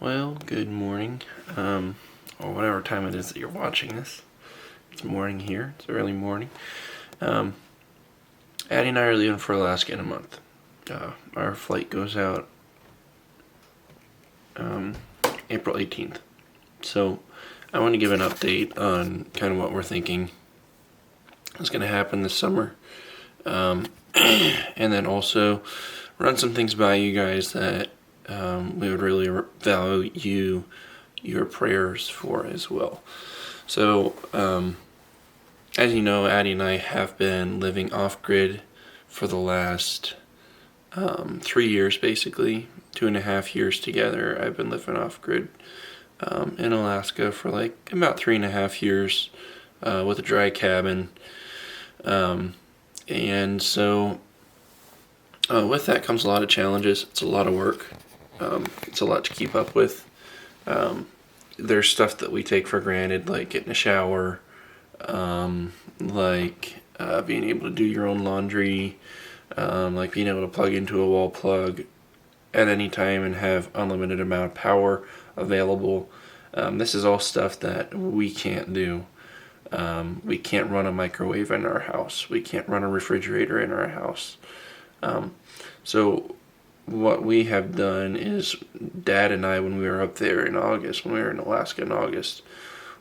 Well, good morning, or whatever time it is that you're watching this. It's morning here. It's early morning. Um, Addie and I are leaving for Alaska in a month. Our flight goes out April 18th. So I want to give an update on kind of what we're thinking is going to happen this summer. And then also run some things by you guys that we would really value your prayers for as well. So, as you know, Addie and I have been living off-grid for the last 3 years, basically. 2.5 years together. I've been living off-grid in Alaska for like about 3.5 years with a dry cabin. And so with that comes a lot of challenges. It's a lot of work. It's a lot to keep up with. There's stuff that we take for granted, like getting a shower, like being able to do your own laundry, like being able to plug into a wall plug at any time and have unlimited amount of power available. This is all stuff that we can't do. We can't run a microwave in our house. We can't run a refrigerator in our house. So what we have done is Dad and I, when we were up there in August, when we were in Alaska in August,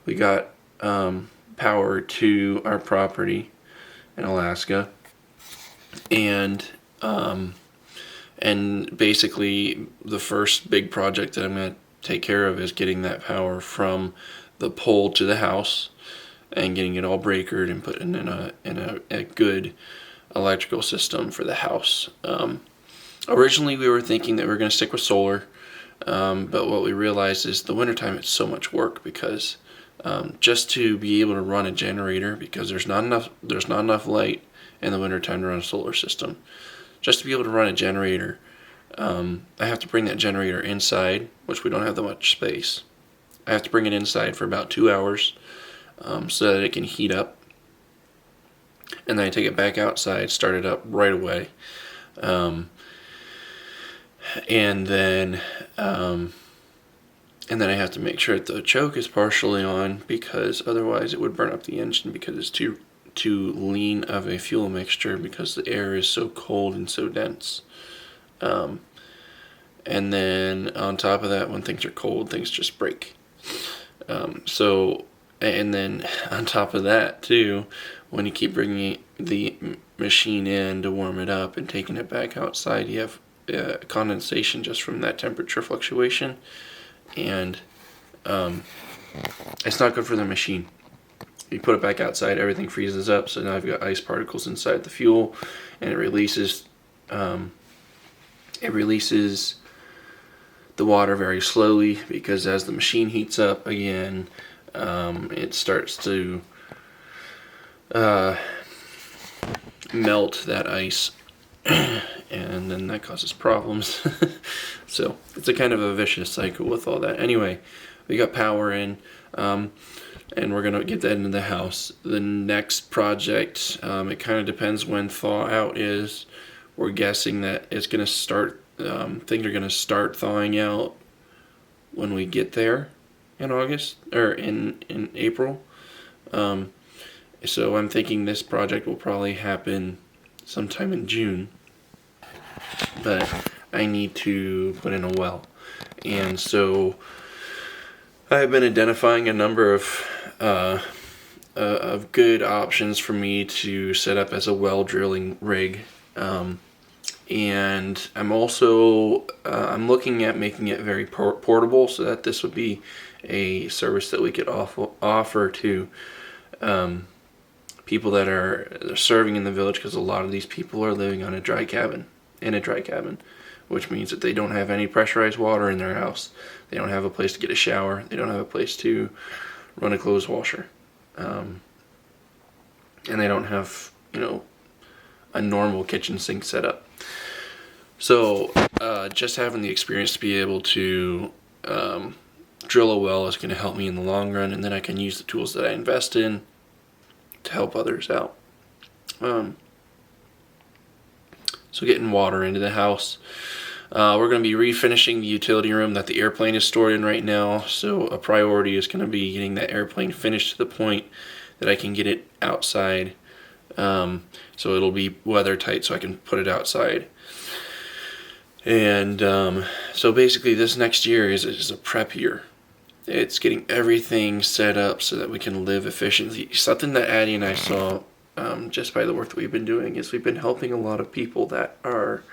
we got power to our property in Alaska, and basically the first big project that I'm going to take care of is getting that power from the pole to the house and getting it all breakered and put in a good electrical system for the house. Originally we were thinking that we were going to stick with solar, but what we realized is the wintertime it's so much work because just to be able to run a generator, because there's not enough light in the wintertime to run a solar system. Just to be able to run a generator, I have to bring that generator inside, which we don't have that much space. I have to bring it inside for about 2 hours so that it can heat up. And then I take it back outside, start it up right away. And then I have to make sure that the choke is partially on, because otherwise it would burn up the engine because it's too lean of a fuel mixture, because the air is so cold and so dense. And then on top of that, when things are cold, things just break. And then on top of that too, when you keep bringing the machine in to warm it up and taking it back outside, you have condensation just from that temperature fluctuation, and it's not good for the machine. You put it back outside, everything freezes up, so now I've got ice particles inside the fuel, and it releases the water very slowly, because as the machine heats up again, it starts to melt that ice, and then that causes problems. So it's a kind of a vicious cycle with all that. Anyway, we got power in, and we're gonna get that into the house. The next project, it kind of depends when thaw out is. We're guessing that it's gonna start. Things are gonna start thawing out when we get there in August or in April. So I'm thinking this project will probably happen sometime in June, but I need to put in a well, and so I've been identifying a number of good options for me to set up as a well drilling rig, and I'm also I'm looking at making it very portable, so that this would be a service that we could offer to people that are serving in the village, because a lot of these people are living on a dry cabin, which means that they don't have any pressurized water in their house. They don't have a place to get a shower. They don't have a place to run a clothes washer. And they don't have, a normal kitchen sink set up. So just having the experience to be able to drill a well is going to help me in the long run, and then I can use the tools that I invest in to help others out. So getting water into the house. We're going to be refinishing the utility room that the airplane is stored in right now. So a priority is going to be getting that airplane finished to the point that I can get it outside. So it'll be weather tight so I can put it outside. And so basically this next year is a prep year. It's getting everything set up so that we can live efficiently. Something that Addie and I saw just by the work that we've been doing is we've been helping a lot of people that are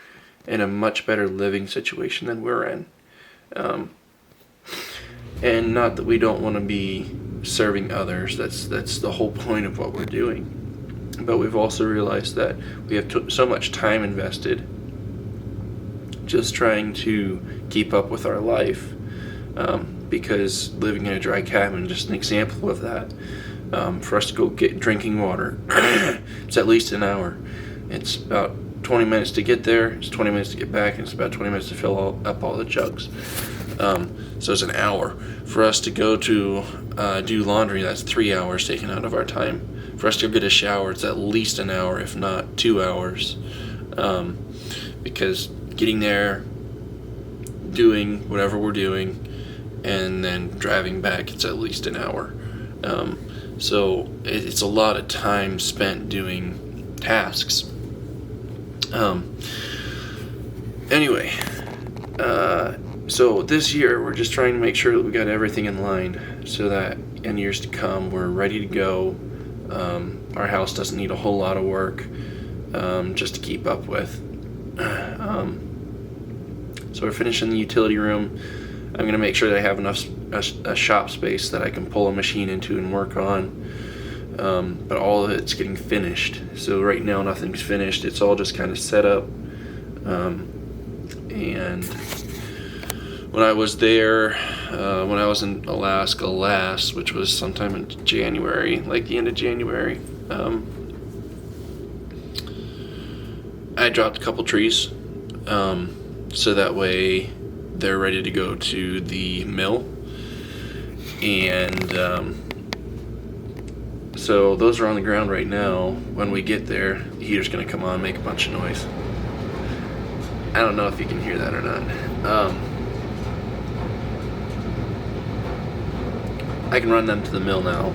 in a much better living situation than we're in. And not that we don't want to be serving others. That's the whole point of what we're doing. But we've also realized that we have so much time invested just trying to keep up with our life. Because living in a dry cabin, just an example of that. For us to go get drinking water, it's at least an hour. It's about 20 minutes to get there, it's 20 minutes to get back, and it's about 20 minutes to fill up all the jugs. So it's an hour. For us to go to do laundry, that's 3 hours taken out of our time. For us to go get a shower, it's at least an hour, if not 2 hours. Because getting there, doing whatever we're doing, and then driving back, it's at least an hour. So it's a lot of time spent doing tasks. Anyway, so this year we're just trying to make sure that we got everything in line so that in years to come we're ready to go. Our house doesn't need a whole lot of work just to keep up with. So we're finishing the utility room. I'm going to make sure that I have enough a shop space that I can pull a machine into and work on. But all of it's getting finished. So right now nothing's finished. It's all just kind of set up. And when I was there, when I was in Alaska last, which was sometime in January, like the end of January, I dropped a couple trees. So that way they're ready to go to the mill. And so those are on the ground right now. When we get there, the heater's going to come on and make a bunch of noise. I don't know if you can hear that or not. I can run them to the mill now,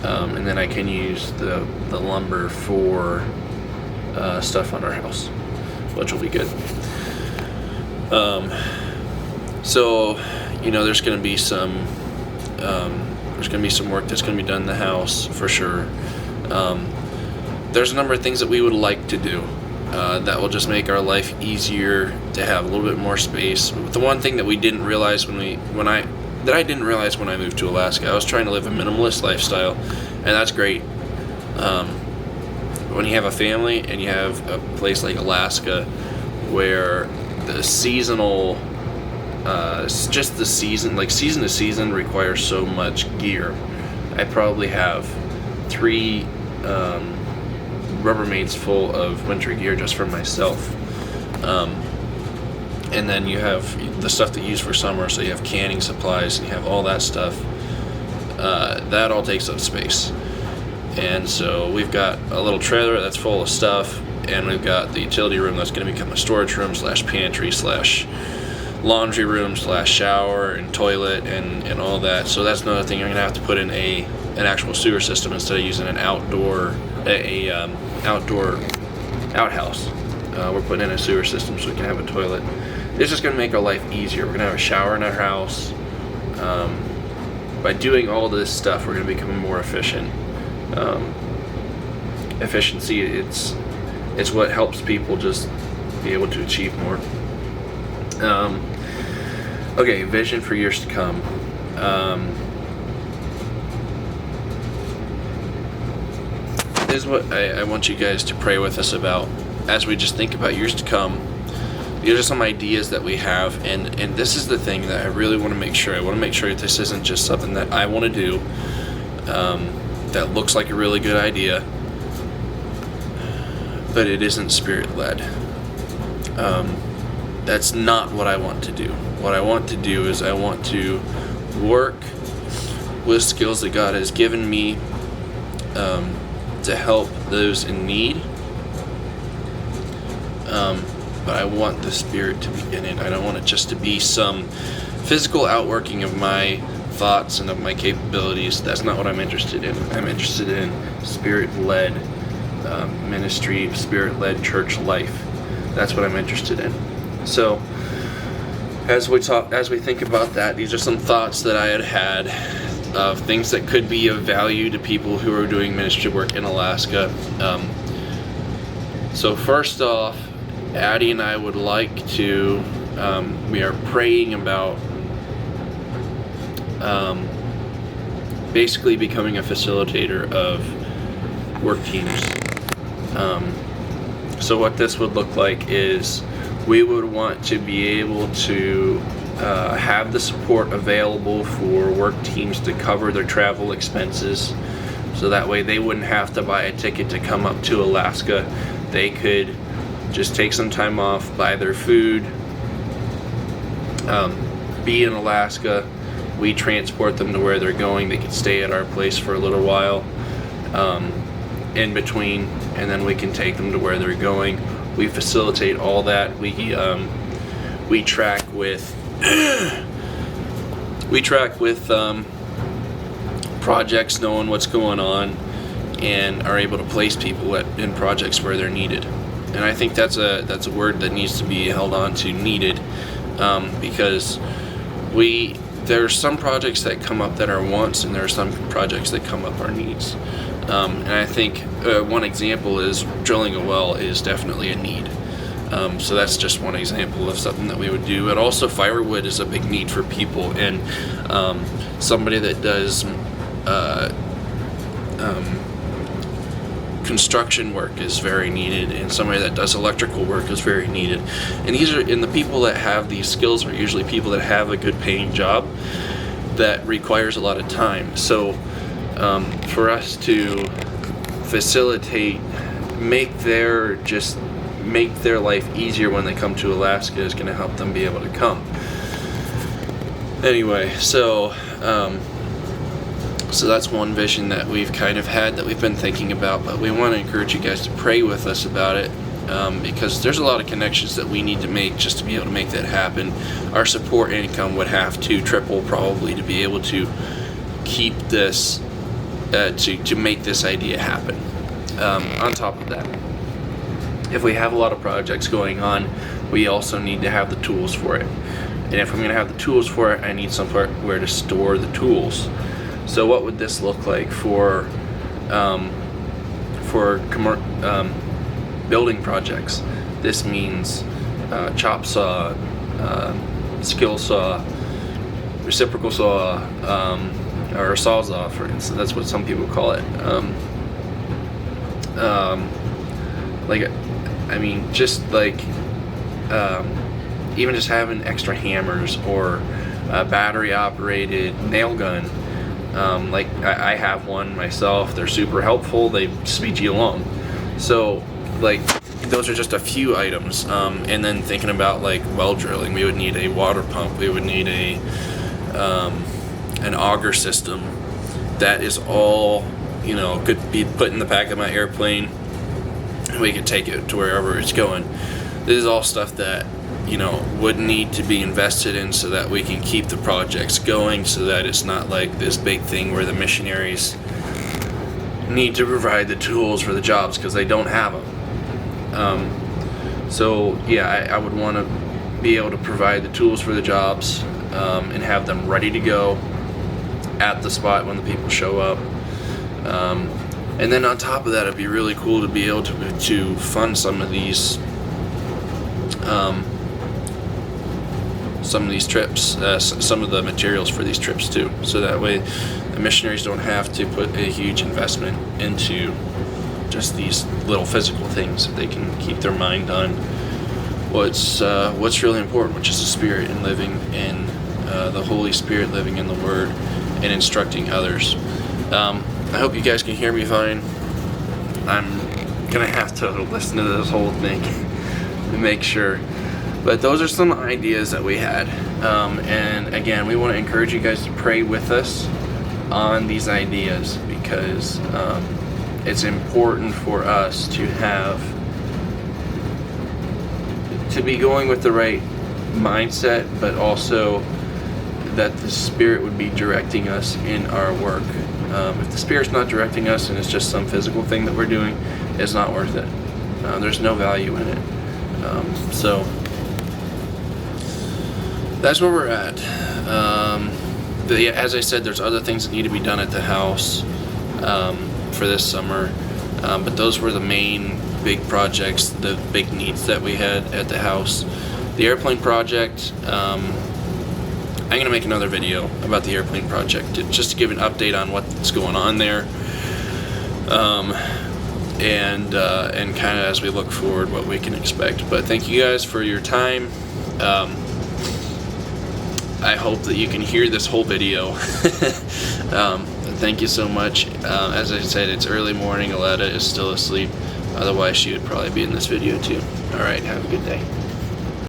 and then I can use the lumber for stuff on our house, which will be good. So, there's going to be some work that's going to be done in the house for sure. There's a number of things that we would like to do that will just make our life easier, to have a little bit more space. The one thing that we didn't realize when I didn't realize when I moved to Alaska, I was trying to live a minimalist lifestyle, and that's great. When you have a family and you have a place like Alaska where the seasonal just the season to season requires so much gear. I probably have 3 Rubbermaids full of winter gear just for myself. And then you have the stuff that you use for summer, so you have canning supplies and you have all that stuff. That all takes up space. And so we've got a little trailer that's full of stuff, and we've got the utility room that's going to become a storage room / pantry / laundry room / shower and toilet and all that. So that's another thing. You're going to have to put in an actual sewer system instead of using an outdoor outhouse. We're putting in a sewer system so we can have a toilet. It's just going to make our life easier. We're going to have a shower in our house. By doing all this stuff, we're going to become more efficient. Efficiency, it's what helps people just be able to achieve more. Okay, vision for years to come. This is what I want you guys to pray with us about as we just think about years to come. These are some ideas that we have, and this is the thing that I really want to make sure. I want to make sure that this isn't just something that I want to do that looks like a really good idea, but it isn't spirit-led. That's not what I want to do. What I want to do is I want to work with skills that God has given me to help those in need, but I want the Spirit to be in it. I don't want it just to be some physical outworking of my thoughts and of my capabilities. That's not what I'm interested in. I'm interested in Spirit-led ministry, Spirit-led church life. That's what I'm interested in. So, as we think about that, these are some thoughts that I had of things that could be of value to people who are doing ministry work in Alaska. So first off, Addie and I would like to, we are praying about basically becoming a facilitator of work teams. So what this would look like is we would want to be able to have the support available for work teams to cover their travel expenses, so that way they wouldn't have to buy a ticket to come up to Alaska. They could just take some time off, buy their food, be in Alaska. We transport them to where they're going. They could stay at our place for a little while in between, and then we can take them to where they're going. We facilitate all that. We track with projects, knowing what's going on, and are able to place people in projects where they're needed. And I think that's a word that needs to be held on to, needed, because there are some projects that come up that are wants, and there are some projects that come up are needs. And I think one example is drilling a well is definitely a need. So that's just one example of something that we would do. And also firewood is a big need for people, and somebody that does construction work is very needed, and somebody that does electrical work is very needed. And the people that have these skills are usually people that have a good paying job that requires a lot of time. So for us to facilitate, make their life easier when they come to Alaska is going to help them be able to come. Anyway, so that's one vision that we've kind of had, that we've been thinking about, but we want to encourage you guys to pray with us about it, because there's a lot of connections that we need to make just to be able to make that happen. Our support income would have to triple probably to be able to keep this, to make this idea happen. On top of that, if we have a lot of projects going on, we also need to have the tools for it. And if I'm going to have the tools for it, I need somewhere to store the tools. So what would this look like for building projects? This means chop saw, skill saw, reciprocal saw, or sawzall, for instance. That's what some people call it. Even just having extra hammers, or a battery operated nail gun. I have one myself. They're super helpful. They speed you along. So those are just a few items. And then thinking about well drilling, we would need a water pump. We would need an auger system. That is all, could be put in the back of my airplane. We could take it to wherever it's going. This is all stuff that would need to be invested in, so that we can keep the projects going, so that it's not like this big thing where the missionaries need to provide the tools for the jobs because they don't have them. I would want to be able to provide the tools for the jobs, and have them ready to go at the spot when the people show up. And then on top of that, it'd be really cool to be able to fund some of these trips, some of the materials for these trips too, so that way the missionaries don't have to put a huge investment into just these little physical things. They can keep their mind on what's really important, which is the Spirit, and living in the Holy Spirit, living in the Word, and instructing others. I hope you guys can hear me fine. I'm gonna have to listen to this whole thing to make sure. But those are some ideas that we had. And again, we want to encourage you guys to pray with us on these ideas, because it's important for us to to be going with the right mindset, but also that the Spirit would be directing us in our work. If the Spirit's not directing us and it's just some physical thing that we're doing, it's not worth it. There's no value in it. So that's where we're at. Yeah, as I said, there's other things that need to be done at the house for this summer, but those were the main big projects, the big needs that we had at the house. The airplane project, I'm going to make another video about the airplane project just to give an update on what's going on there, and kind of as we look forward what we can expect. But thank you guys for your time. I hope that you can hear this whole video. Thank you so much. As I said, it's early morning. Aletta is still asleep. Otherwise, she would probably be in this video too. All right, have a good day.